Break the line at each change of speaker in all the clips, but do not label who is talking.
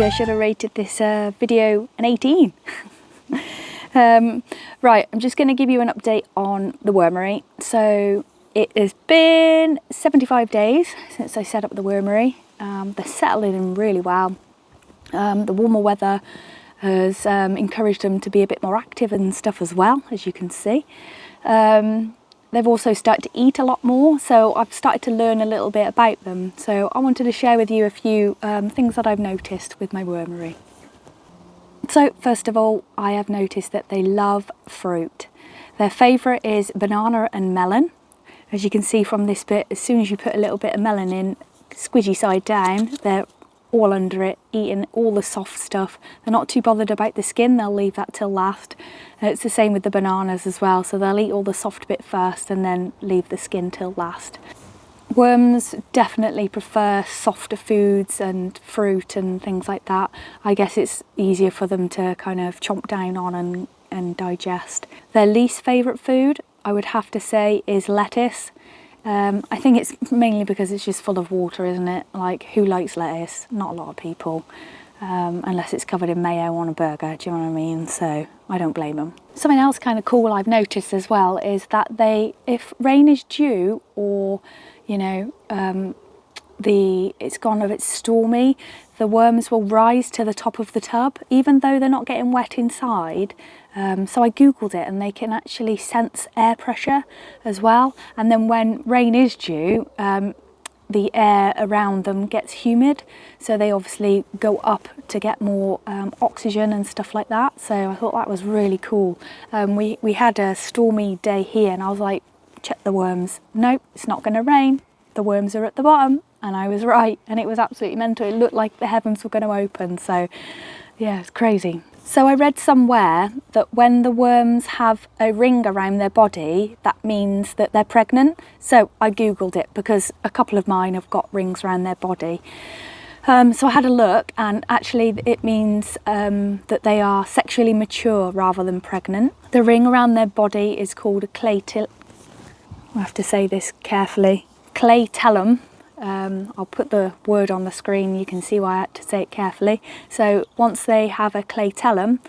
Maybe I should have rated this video an 18. Right, I'm just going to give you an update on the wormery. So it has been 75 days since I set up the wormery. They're settling in really well. The warmer weather has encouraged them to be a bit more active and stuff as well, as you can see. They've also started to eat a lot more, so I've started to learn a little bit about them. So I wanted to share with you a few things that I've noticed with my wormery. So first of all, I have noticed that they love fruit. Their favourite is banana and melon. As you can see from this bit, as soon as you put a little bit of melon in, squidgy side down, they're all under it, eating all the soft stuff. They're not too bothered about the skin, they'll leave that till last. It's the same with the bananas as well, so they'll eat all the soft bit first and then leave the skin till last. Worms definitely prefer softer foods and fruit and things like that. I guess it's easier for them to kind of chomp down on and digest. Their least favourite food, I would have to say, is lettuce. I think it's mainly because it's just full of water, isn't it? Like, who likes lettuce? Not a lot of people, unless it's covered in mayo on a burger, do you know what I mean? So I don't blame them. Something else kind of cool I've noticed as well is that if rain is due, or you know, it's gone a bit stormy, the worms will rise to the top of the tub, even though they're not getting wet inside. So I googled it, and they can actually sense air pressure as well. And then when rain is due, the air around them gets humid, so they obviously go up to get more oxygen and stuff like that. So I thought that was really cool. We had a stormy day here, and I was like, check the worms. Nope, it's not going to rain. The worms are at the bottom. And I was right, and it was absolutely mental. It looked like the heavens were going to open. So yeah, it's crazy. So I read somewhere that when the worms have a ring around their body, that means that they're pregnant. So I googled it, because a couple of mine have got rings around their body. So I had a look, and actually it means that they are sexually mature rather than pregnant. The ring around their body is called a I have to say this carefully. Clatellum. I'll put the word on the screen, you can see why I had to say it carefully. So once they have a clatellum,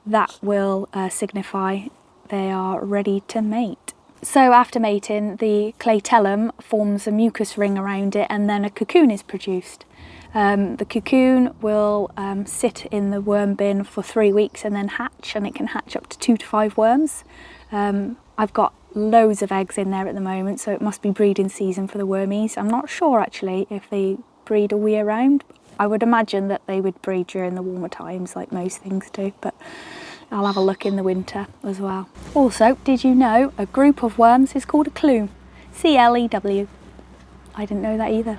that will signify they are ready to mate. So after mating, the clatellum forms a mucus ring around it, and then a cocoon is produced. The cocoon will sit in the worm bin for 3 weeks and then hatch, and it can hatch up to 2 to 5 worms. I've got loads of eggs in there at the moment, so it must be breeding season for the wormies. I'm not sure actually if they breed all year round. I would imagine that they would breed during the warmer times, like most things do, but I'll have a look in the winter as well. Also, did you know a group of worms is called a clue? C-L-E-W. I didn't know that either.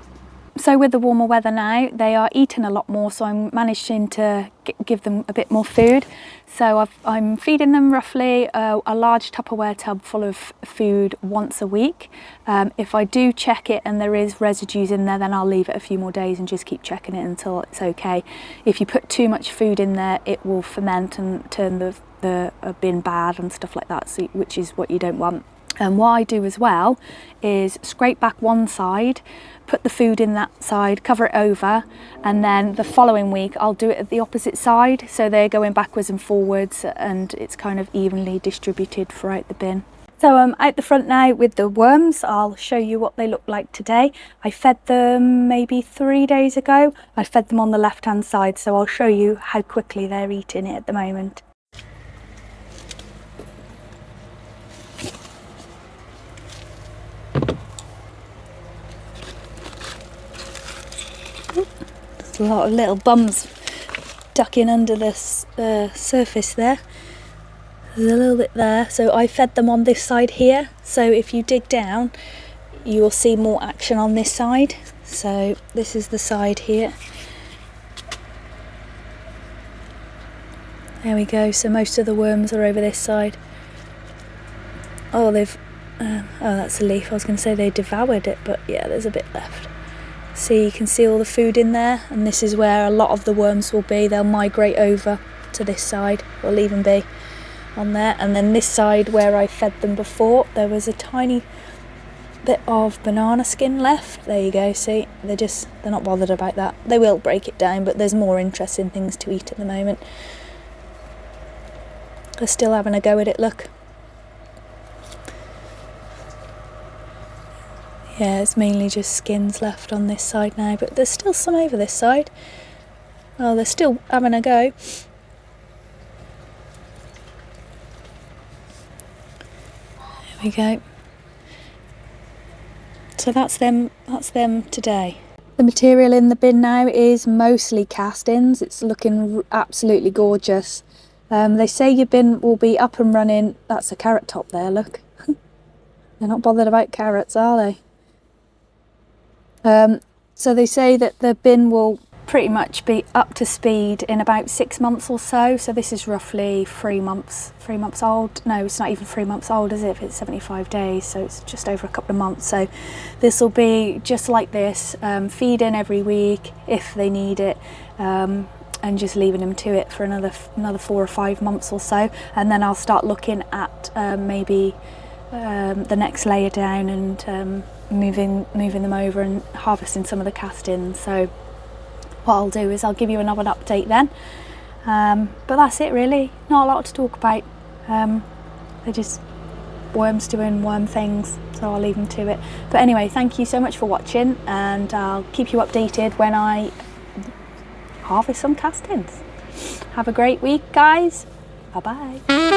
So with the warmer weather now, they are eating a lot more, so I'm managing to give them a bit more food. So I'm feeding them roughly a large Tupperware tub full of food once a week. If I do check it and there is residues in there, then I'll leave it a few more days and just keep checking it until it's okay. If you put too much food in there, it will ferment and turn the bin bad and stuff like that, so, which is what you don't want. And what I do as well is scrape back one side, put the food in that side, cover it over, and then the following week I'll do it at the opposite side, so they're going backwards and forwards, and it's kind of evenly distributed throughout the bin. So I'm out the front now with the worms. I'll show you what they look like today. I fed them maybe 3 days ago. I fed them on the left hand side, so I'll show you how quickly they're eating it at the moment. A lot of little bums ducking under the surface there. There's a little bit there. So I fed them on this side here. So if you dig down, you will see more action on this side. So this is the side here. There we go. So most of the worms are over this side. Oh, oh, that's a leaf. I was going to say they devoured it, but yeah, there's a bit left. See, you can see all the food in there, and this is where a lot of the worms will be. They'll migrate over to this side, or even be on there. And then this side where I fed them before, there was a tiny bit of banana skin left. There you go, see, they're not bothered about that. They will break it down, but there's more interesting things to eat at the moment. They're still having a go at it, look. Yeah, it's mainly just skins left on this side now, but there's still some over this side. Oh, they're still having a go. There we go. So that's them today. The material in the bin now is mostly castings. It's looking absolutely gorgeous. They say your bin will be up and running. That's a carrot top there, look. They're not bothered about carrots, are they? So they say that the bin will pretty much be up to speed in about 6 months or so. So this is roughly 3 months old. No, it's not even 3 months old, is it? If it's 75 days, so it's just over a couple of months. So this will be just like this, feed in every week if they need it, and just leaving them to it for another 4 or 5 months or so. And then I'll start looking at maybe the next layer down and moving them over and harvesting some of the castings. So what I'll do is I'll give you another update then. But that's it really, not a lot to talk about. They're just worms doing worm things, so I'll leave them to it. But anyway, thank you so much for watching, and I'll keep you updated when I harvest some castings. Have a great week, guys. Bye bye.